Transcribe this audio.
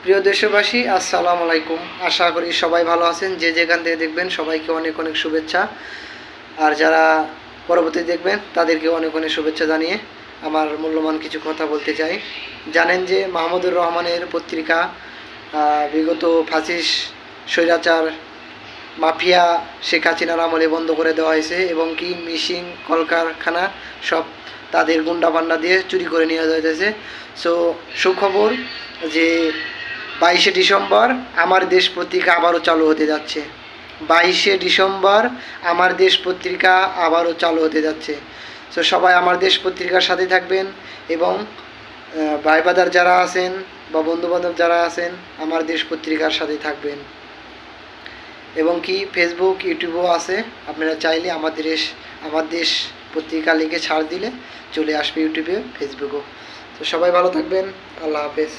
প্রিয় দেশবাসী, আসসালামু আলাইকুম। আশা করি সবাই ভালো আছেন। যে যেখান থেকে দেখবেন সবাইকে অনেক অনেক শুভেচ্ছা। আর যারা পরবর্তী দেখবেন তাদেরকে অনেক অনেক শুভেচ্ছা জানিয়ে আমার মূল্যবান কিছু কথা বলতে চাই। জানেন যে মাহমুদুর রহমানের পত্রিকা বিগত ফাঁসিস স্বৈরাচার মাফিয়া শেখ হাসিনার আমলে বন্ধ করে দেওয়া হয়েছে এবং কি মিশিং কলকারখানা সব তাদের গুন্ডাপান্ডা দিয়ে চুরি করে নিয়ে যাওয়া হয়েছে। সো সুখবর যে 22শে ডিসেম্বর আমার দেশ পত্রিকা আবারও চালু হতে যাচ্ছে। 22শে ডিসেম্বর আমার দেশ পত্রিকা আবারও চালু হতে যাচ্ছে। সো সবাই আমার দেশ পত্রিকার সাথে থাকবেন এবং ভাই বাদার যারা আছেন বা বন্ধুবান্ধব যারা আছেন আমার দেশ পত্রিকার সাথে থাকবেন। এবং কি ফেসবুক ইউটিউবও আছে, আপনারা চাইলে আমার দেশ পত্রিকা লিখে ছাড় দিলে চলে আসবে ইউটিউবে ফেসবুকও। তো সবাই ভালো থাকবেন, আল্লাহ হাফেজ।